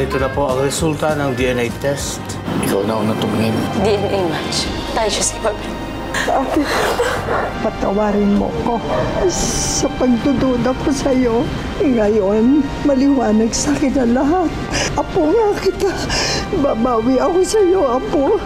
Narito na po ang resulta ng DNA test. Ikaw na unang tumingin. DNA match. Tayo siya si Pablo. Ate, patawarin mo ko sa pagdududa ko sa'yo. Ngayon, maliwanag sa akin ang lahat. Apo nga kita. Babawi ako sa'yo, Apo.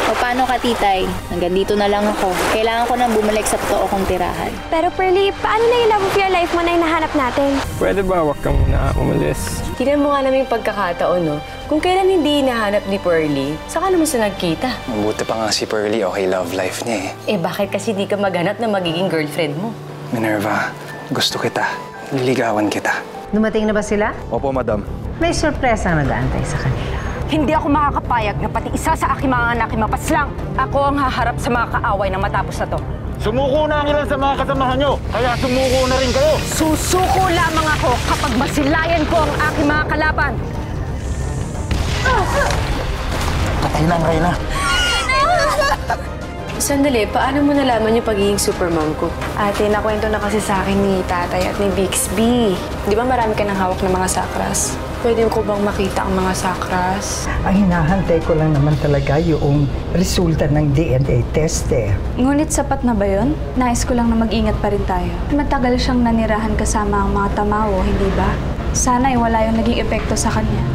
O paano ka, titay? Hanggang dito na lang ako. Kailangan ko nang bumalik sa totoo kong tirahan. Pero Pearly, paano na yung love of your life mo na hinahanap natin? Pwede ba wag kang muna umalis? Tignan mo nga namin yung pagkakataon, no? Kung kailan hindi hinahanap ni Pearly, saka naman siya nagkita. Mabuti pa nga si Pearly, okay love life niya eh. Eh bakit kasi di ka maghanap na magiging girlfriend mo? Minerva, gusto kita. Niligawan kita. Dumating na ba sila? Opo, madam. May sorpresa ang nag-aantay sa kanila. Hindi ako makakapayag na pati isa sa aking mga anak ay mapaslang. Ako ang haharap sa mga kaaway na matapos na to. Sumuko na ang ilan sa mga kasamahan nyo, kaya sumuko na rin kayo. Susuko lamang ako kapag masilayan ko ang aking mga kalaban. Patay na ang Reyna. Sandali, paano mo nalaman yung pagiging supermom ko? Ate, nakwento na kasi sa akin ni tatay at ni Bixby. Di ba marami ka nang hawak ng mga sakras? Pwede ko bang makita ang mga sakras? Ang hinahantay ko lang naman talaga yung resulta ng DNA test eh. Ngunit sapat na ba yun? Nais ko lang na mag-ingat pa rin tayo. Matagal siyang nanirahan kasama ang mga tamawo, hindi ba? Sana ay wala yung naging epekto sa kanya.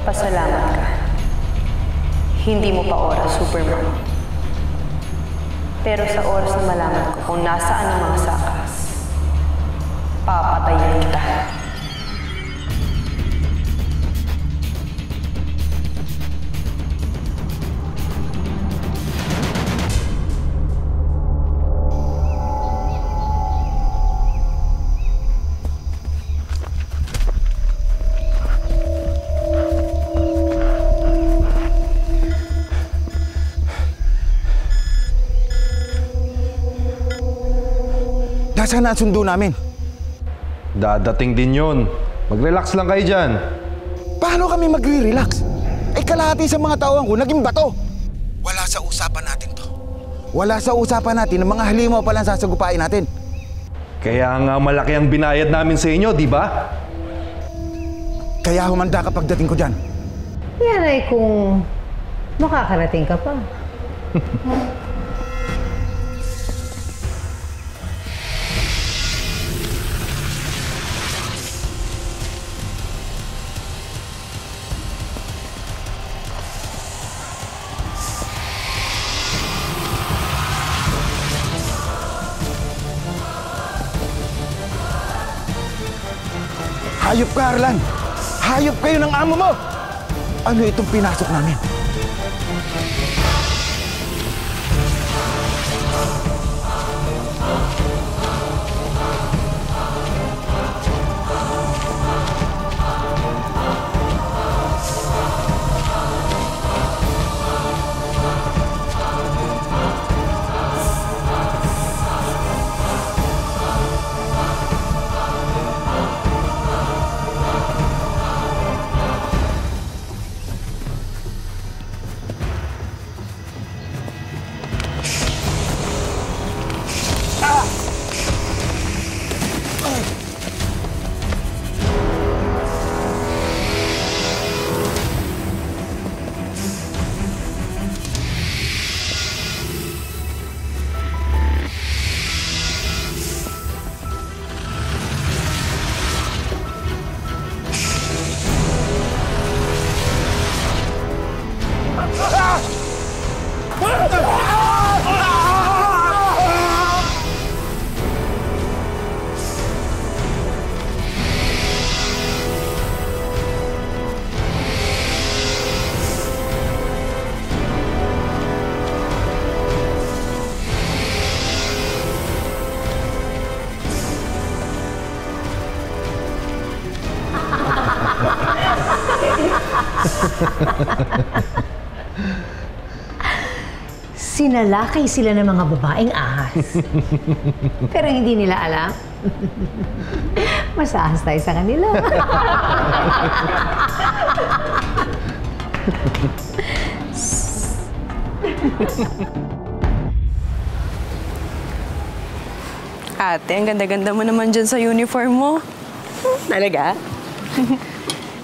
Pasalamat ka. Hindi mo pa oras, Superman. Pero sa oras na malaman ko kung nasaan ang mga sakas, papatayin kita. Nasaan na ang sundo namin? Dadating din yun. Mag-relax lang kayo dyan. Paano kami magre-relax? Eh, kalahati sa mga tauhan ko naging bato. Wala sa usapan natin to. Wala sa usapan natin ng mga halimaw pa lang sasagupain natin. Kaya nga malaki ang binayad namin sa inyo, di ba? Kaya humanda ka pagdating ko dyan. Yan ay kung makakarating ka pa. Hayop ka, Arlan! Hayop kayo ng amo mo! Ano itong pinasok namin? Sinalakay sila ng mga babaeng ahas. Pero hindi nila alam. Mas ahas tayo sa kanila. Ate, ang ganda-ganda mo naman dyan sa uniform mo. Talaga?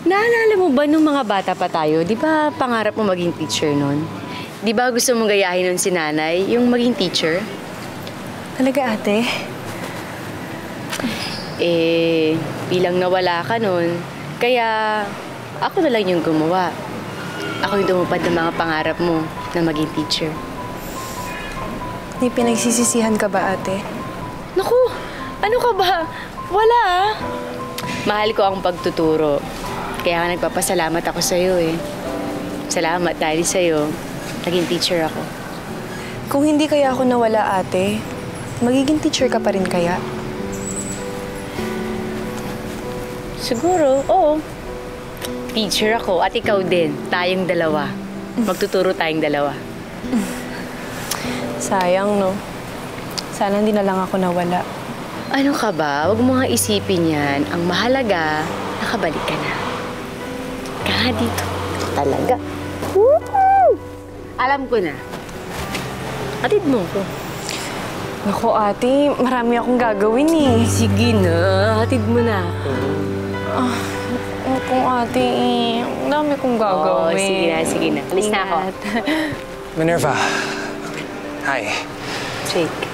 Naalala mo ba nung mga bata pa tayo, di ba pangarap mo maging teacher nun? Di ba gusto mong gayahin nun si nanay, yung maging teacher? Talaga, ate? Eh, bilang nawala ka nun, kaya ako na lang yung gumawa. Ako yung tumupad ng mga pangarap mo na maging teacher. May pinagsisisihan ka ba, ate? Naku, ano ka ba? Wala ah. Mahal ko ang pagtuturo. Kaya nga nagpapasalamat ako sa'yo eh. Salamat dahil sa'yo, naging teacher ako. Kung hindi kaya ako nawala, ate, magiging teacher ka pa rin kaya? Siguro, oo. Teacher ako at ikaw din. Tayong dalawa. Magtuturo tayong dalawa. Sayang, no? Sana hindi na lang ako nawala. Ano ka ba? Huwag mo nga isipin yan. Ang mahalaga, nakabalik ka na. Kaya dito. Talaga. Woo! Alam ko na. Atid mo ko. Naku, ate, marami akong gagawin eh. Sige na. Hatid mo na ako. Naku, ate, ang dami kong gagawin. Oo, sige na, sige na. Alis na ako. Minerva. Hi. Jake.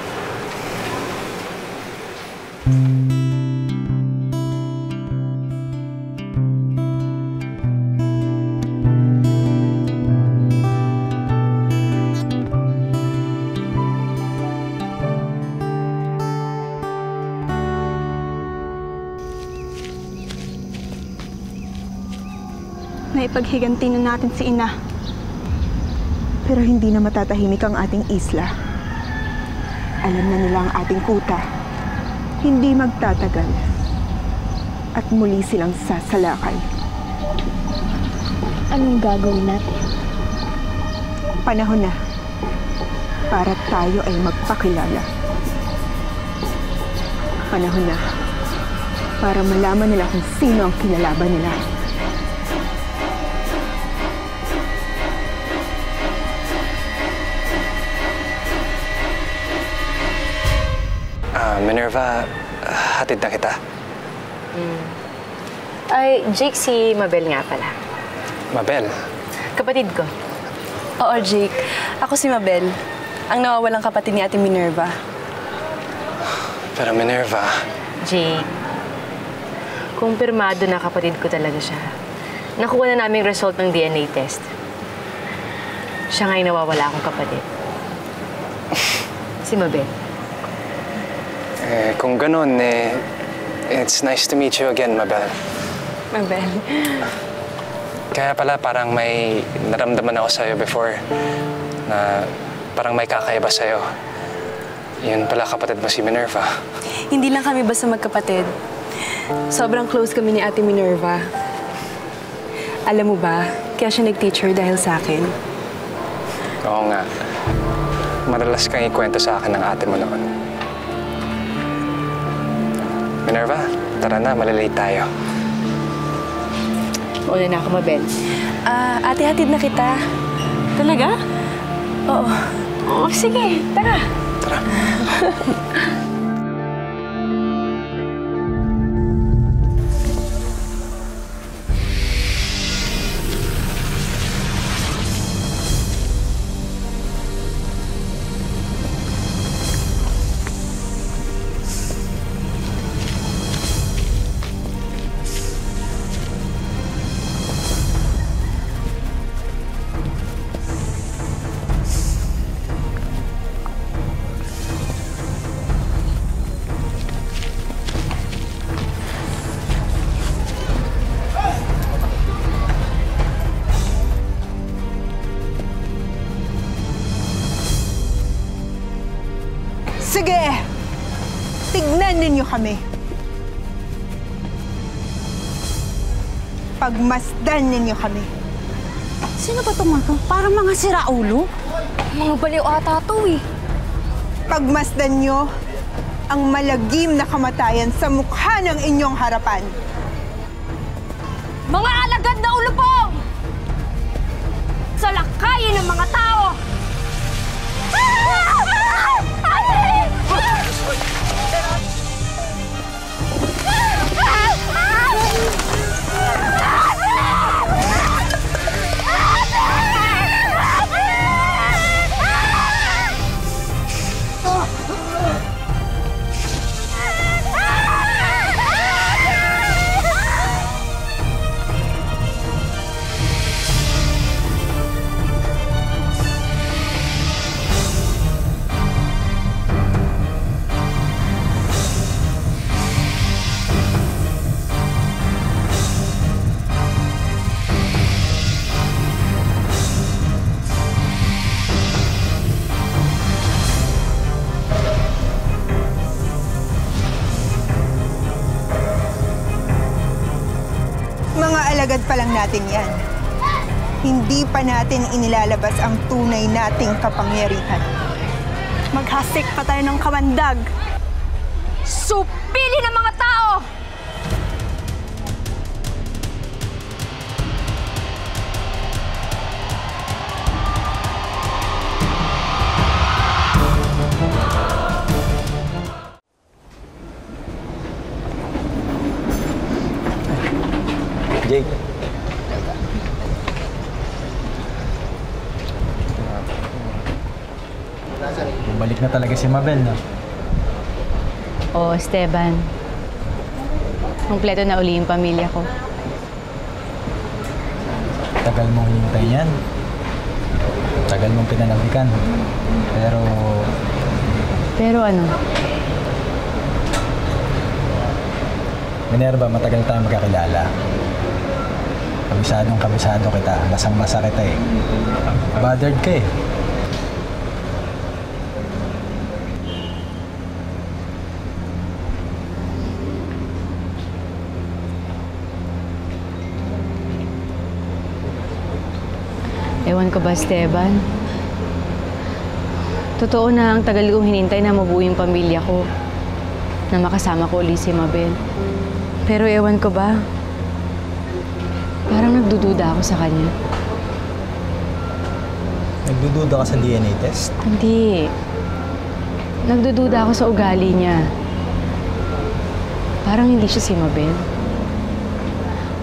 Naipaghiganti na natin si Ina. Pero hindi na matatahimik ang ating isla. Alam na nila ang ating kuta. Hindi magtatagal. At muli silang sasalakay. Anong gagawin natin? Panahon na para tayo ay magpakilala. Panahon na para malaman nila kung sino ang kinalaban nila. Minerva, hatid na kita. Ay, Jake, si Mabel nga pala. Mabel? Kapatid ko. Oo, Jake. Ako si Mabel. Ang nawawalang kapatid ni Ate Minerva. Pero Minerva... Jake, kumpirmado na kapatid ko talaga siya. Nakuha na namin result ng DNA test. Siya nga'y nawawala akong kapatid. Si Mabel. Kung ganun, it's nice to meet you again, Mabel. Mabel. Kaya pala parang may naramdaman ako sa'yo before na parang may kakaiba sa'yo. Yun pala kapatid mo si Minerva. Hindi lang kami basta magkapatid. Sobrang close kami ni Ate Minerva. Alam mo ba, kaya siya nag-teacher dahil sa akin. Oo nga. Madalas kang ikwento sa akin ng ate mo noon. Minerva, tara na, malalate tayo. Una na ako, Mabel. Ate, hatid na kita. Talaga? Oo. Oo, sige. Tara. Tara. Sige! Tignan ninyo kami. Pagmasdan ninyo kami. Sino ba itong mga? Parang mga siraulo. Mga baliw ata to eh. Pagmasdan nyo ang malagim na kamatayan sa mukha ng inyong harapan. Mga alagad na ulupong! Sa lakayin ng mga tao! Mga alagad pa lang natin yan. Hindi pa natin inilalabas ang tunay nating kapangyarihan. Maghasik pa tayo ng kamandag. Supili ng mga tao! Jake. Bumalik na talaga si Mabel, no? Oo, Esteban. Kompleto na uli yung pamilya ko. Tagal mong hinintay yan. Tagal mong pinanabikan. Pero ano? Minerva, matagal tayong magkakilala. Kabisado kita. Basang-basa kita eh. Bothered ka eh. Ewan ko ba, Esteban? Totoo na ang tagal kong hinintay na mabuo yung pamilya ko. Na makasama ko ulit si Mabel. Pero ewan ko ba, parang nagdududa ako sa kanya. Nagdududa ka sa DNA test? Hindi. Nagdududa ako sa ugali niya. Parang hindi siya si Mabel.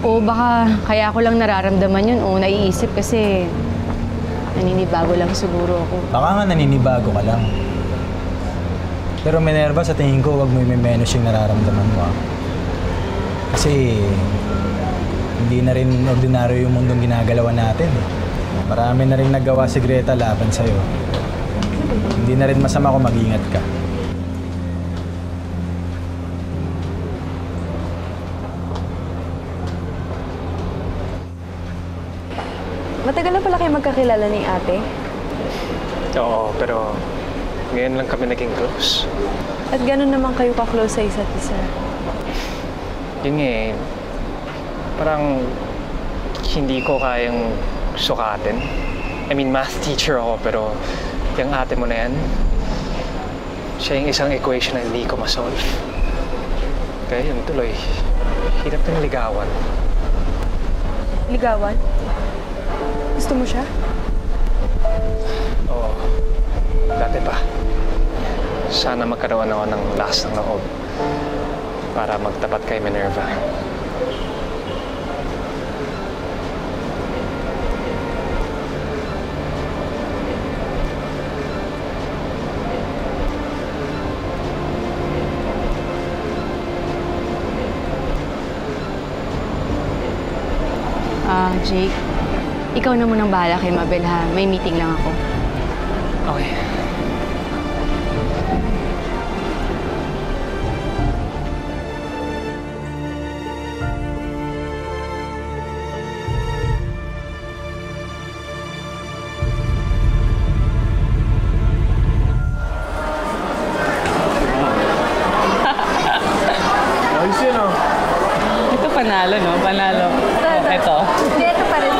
O baka kaya ako lang nararamdaman yun o naiisip kasi naninibago lang siguro ako. Baka nga naninibago ka lang. Pero Minerva, sa tingin ko, wag mo i-menos yung nararamdaman mo. Kasi hindi na rin ordinaryo yung mundong ginagalawan natin. Marami na rin nagawa si Greta laban sa'yo. Hindi na rin masama kung mag-ingat ka. Matagal na pala kayo magkakilala ni ate? Oo, pero ngayon lang kami naging close. At gano'n naman kayo ka-close sa isa't isa? Yun nga eh, parang hindi ko kayang sukatin. I mean, math teacher ako, pero yung ate mo na yan, siya yung isang equation na hindi ko ma-solve. Kaya yun, tuloy. Hirap ng ligawan. Ligawan? Gusto mo siya? Oo. Dati pa. Sana magkaroon ako ng lakas ng loob para magtapat kay Minerva. Jake, ikaw na munang bahala kay Mabel ha. May meeting lang ako. Okay. Ayos yun, oh. Ito panalo, no? Panalo. Ito pa rin.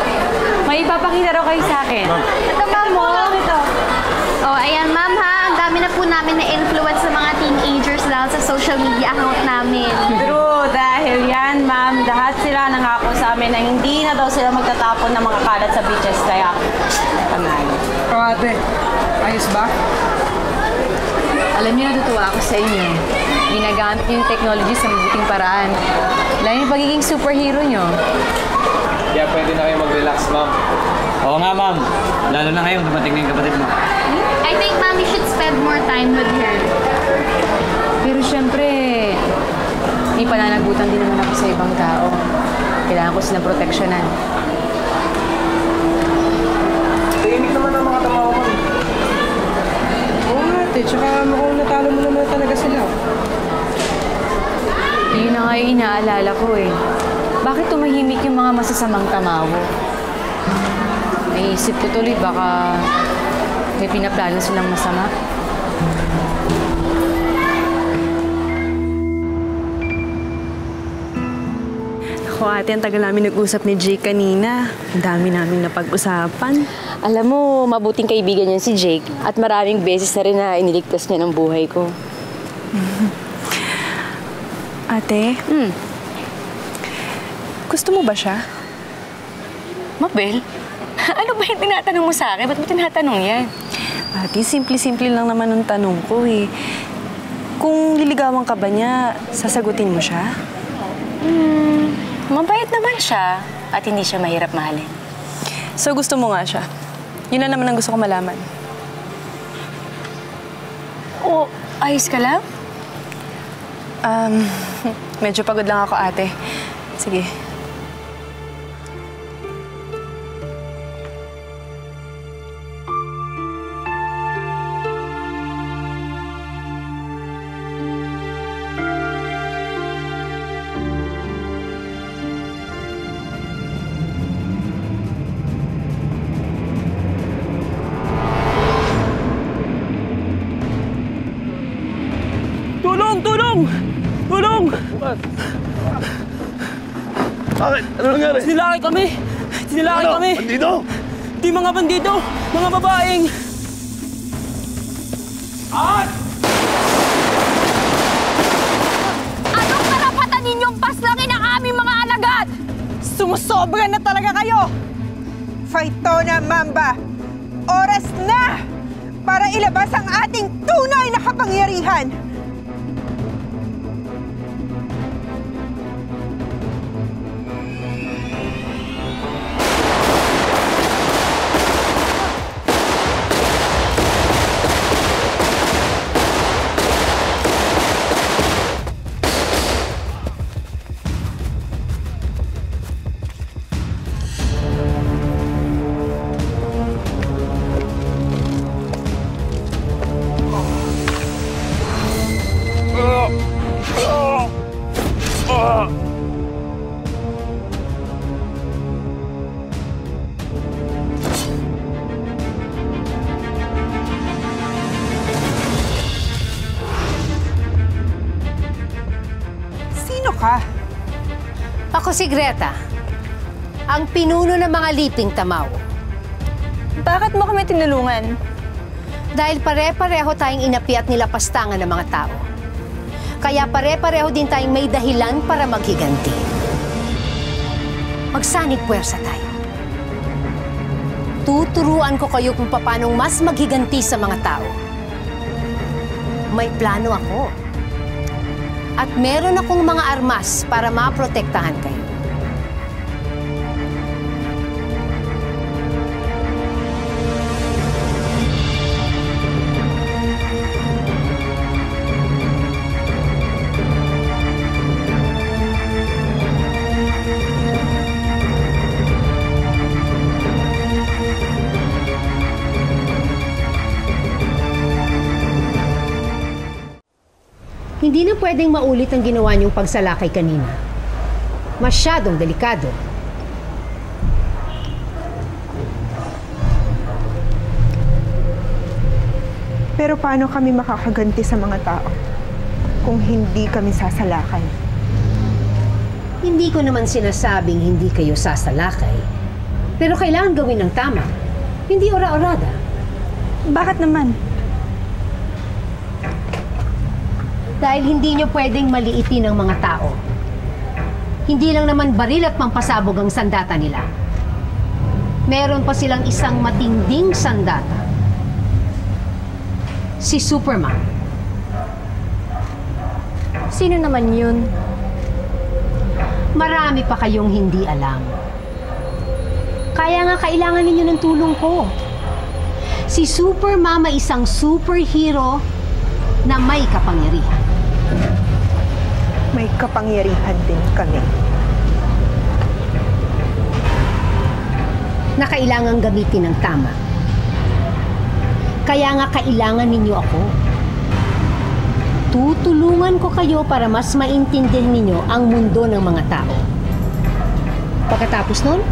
May May ipapakita raw kayo sa akin. Ito, ma'am, mo. Ito. Oh, ayan, ma'am, ha. Ang dami na po namin na-influence sa mga teenagers dahil sa social media account namin. True, dahil yan, ma'am, lahat sila nangako sa amin na hindi na daw sila magtatapon ng mga kalat sa beaches, kaya panalo. Ate, ayos ba? Alam niyo, natutuwa ako sa inyo. Ginagamit niyo yung technology sa mabuting paraan. Lalo yung pagiging superhero niyo. Kaya pwede na kayo mag-relax, ma'am. Oo nga, ma'am. Lalo na ngayon, dumating na yung kapatid mo. I think, ma'am, you should spend more time with her. Pero syempre, may pananagutan din naman ako sa ibang tao. Kailangan ko silang proteksyonan. Tahimik naman ang mga tamawa mo. Oo nga, ate. Tsaka mukhang natalo mo naman talaga sila. Yun na nga yung inaalala ko eh. Bakit tumahimik yung mga masasamang tamawo? Naisip ko tuloy, baka may pinaplano silang masama. Ako ate, ang tagal namin nag-usap ni Jake kanina. Ang dami namin napag-usapan. Alam mo, mabuting kaibigan niya si Jake at maraming beses na rin na iniligtas niya ng buhay ko. Ate? Gusto mo ba siya? Mabel? Ano ba yung tinatanong mo sa akin? Ba't mo tinatanong yan? Ate, simple-simple lang naman ang tanong ko eh. Kung liligawan ka ba niya, sasagutin mo siya? Mabait naman siya at hindi siya mahirap mahalin. So gusto mo nga siya? Yun na naman ang gusto ko malaman. Oo, ayos ka lang? Medyo pagod lang ako, ate. Sige. Tulong! Tulong! Tulong! Bakit? Ano nangyari? Sinilakay kami! Sinilakay kami! Bandido? Di mga bandido! Mga babaeng! Anong karapatan ninyong paslangin ang aming mga alagad? Sumusobra na talaga kayo! Fightona Mamba, oras na para ilabas ang ating tunay na kapangyarihan! Ako si Greta, ang pinuno ng mga liping tamaw. Bakit mo kami tinulungan? Dahil pare-pareho tayong inapi at nilapastangan ng mga tao. Kaya pare-pareho din tayong may dahilan para maghiganti. Magsanib puwersa tayo. Tuturuan ko kayo kung paano mas maghiganti sa mga tao. May plano ako. At meron akong mga armas para maprotektahan kayo. Hindi na pwedeng maulit ang ginawa niyong pagsalakay kanina. Masyadong delikado. Pero paano kami makakaganti sa mga tao kung hindi kami sasalakay? Hindi ko naman sinasabing hindi kayo sasalakay. Pero kailangan gawin ng tama. Hindi ora-orada. Bakit naman? Dahil hindi nyo pwedeng maliitin ang mga tao. Hindi lang naman baril at pampasabog ang sandata nila. Meron pa silang isang matinding sandata. Si Superman. Sino naman yun? Marami pa kayong hindi alam. Kaya nga kailangan ninyo ng tulong ko. Si Supermama isang superhero na may kapangyarihan. May kapangyarihan din kami. Na kailangang gamitin ng tama. Kaya nga kailangan ninyo ako. Tutulungan ko kayo para mas maintindihan ninyo ang mundo ng mga tao. Pagkatapos nun,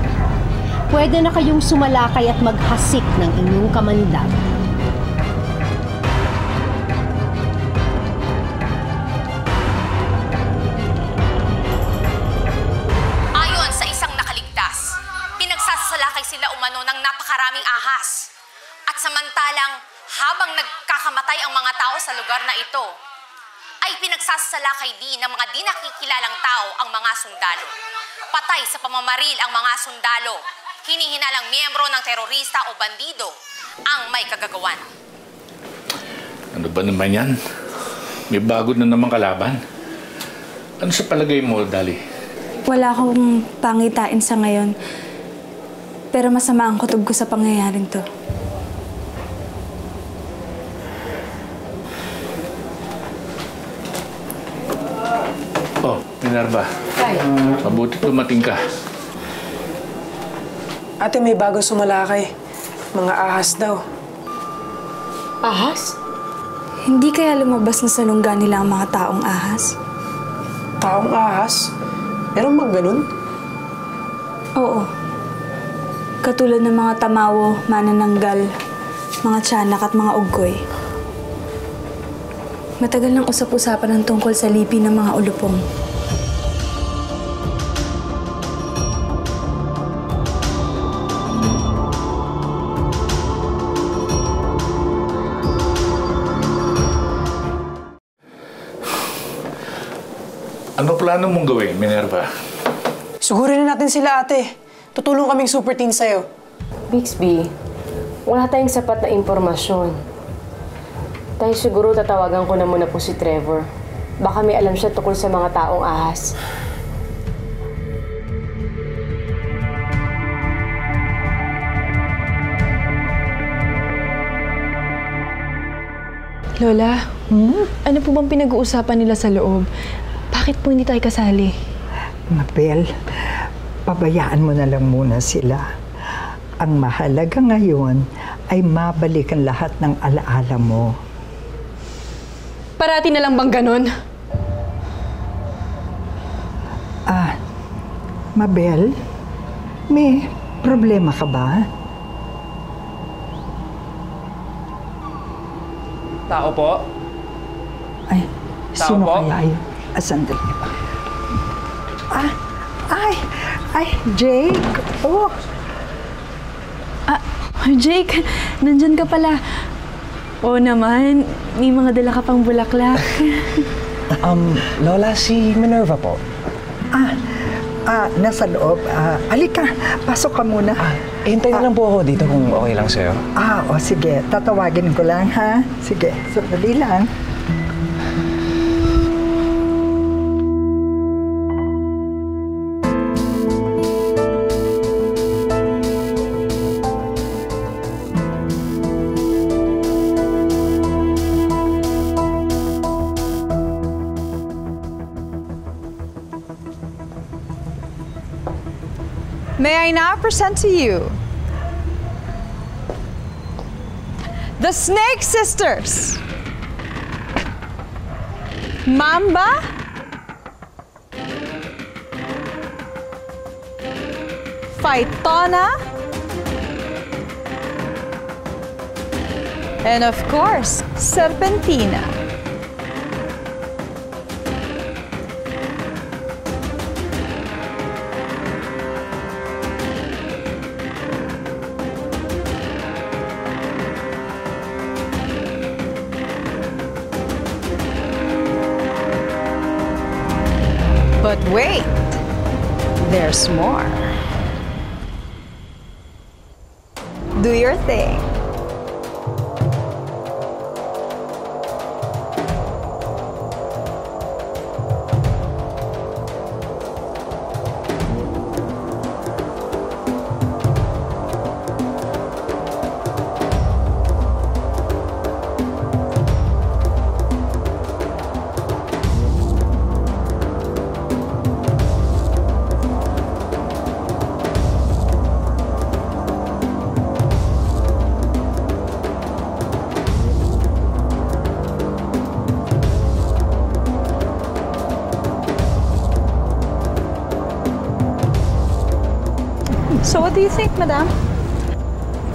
pwede na kayong sumalakay at maghasik ng inyong kamandag. Ayon sa isang nakaligtas, pinagsasalakay sila umano ng napakaraming ahas. At samantalang habang nagkakamatay ang mga tao sa lugar na ito, ay pinagsasalakay din ng mga di nakikilalang tao ang mga sundalo. Patay sa pamamaril ang mga sundalo. Hinihinalang miyembro ng terorista o bandido ang may kagagawan. Ano ba naman yan? May bago na naman kalaban. Ano sa palagay mo, Dali? Wala akong pangitain sa ngayon. Pero masama ang kutob ko sa pangyayaring to. Oh, Minerva. Mabuti dumating ka. Ate, may bago sumalakay. Mga ahas daw. Ahas? Hindi kaya lumabas na sa lungga nila ang mga taong ahas? Taong ahas? Meron bang ganun? Oo. Katulad ng mga tamawo, manananggal, mga tiyanak at mga uggoy. Matagal nang usap-usapan ng tungkol sa lipi ng mga ulupong. Ano plano mong gawin, Minerva? Sugurin na natin sila, ate. Tutulong kaming super team sa'yo. Bixby, wala tayong sapat na impormasyon. Tayo siguro tatawagan ko na muna po si Trevor. Baka may alam siya tungkol sa mga taong ahas. Lola, ano po bang pinag-uusapan nila sa loob? Bakit po hindi tayo kasali? Mabel, pabayaan mo na lang muna sila. Ang mahalaga ngayon ay mabalik ang lahat ng alaala mo. Parati na lang bang ganon? Mabel, may problema ka ba? Tao po? Ay, Tao sino po? kaya yun? Sandali. Ay, Jake! Oh! Jake, nandyan ka pala. Oo naman, may mga dala ka pang bulaklak. Lola, si Minerva po. Nasa loob. Alika, pasok ka muna. Hintay na lang po ako dito kung okay lang sa'yo. Sige. Tatawagin ko lang, ha? Sige, sandali lang. May I now present to you the Snake Sisters, Mamba, Phytona, and of course, Serpentina. Wait, there's more. Do your thing. So what do you think, madam?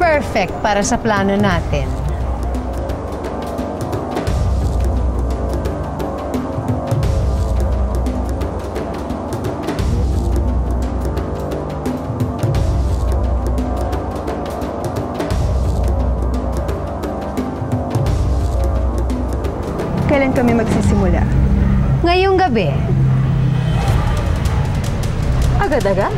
Perfect para sa plano natin. Kailan kami magsisimula? Ngayong gabi. Agad-agad?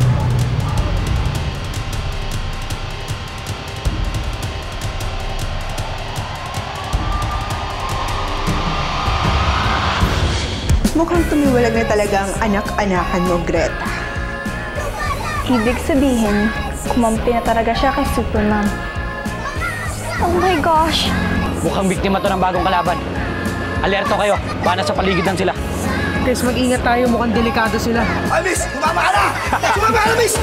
Mukhang tumiwalag na talaga ang anak-anakan mo, Greta. Ibig sabihin, kumampi na talaga siya kay Supermom. Oh my gosh! Mukhang biktima to ng bagong kalaban. Alerto kayo, baka sa paligid lang sila. Guys, mag-ingat tayo. Mukhang delikado sila. Ay, miss! Sumama ka na! Sumama ka na, miss!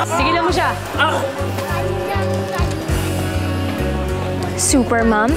Sigilan mo siya! Supermom?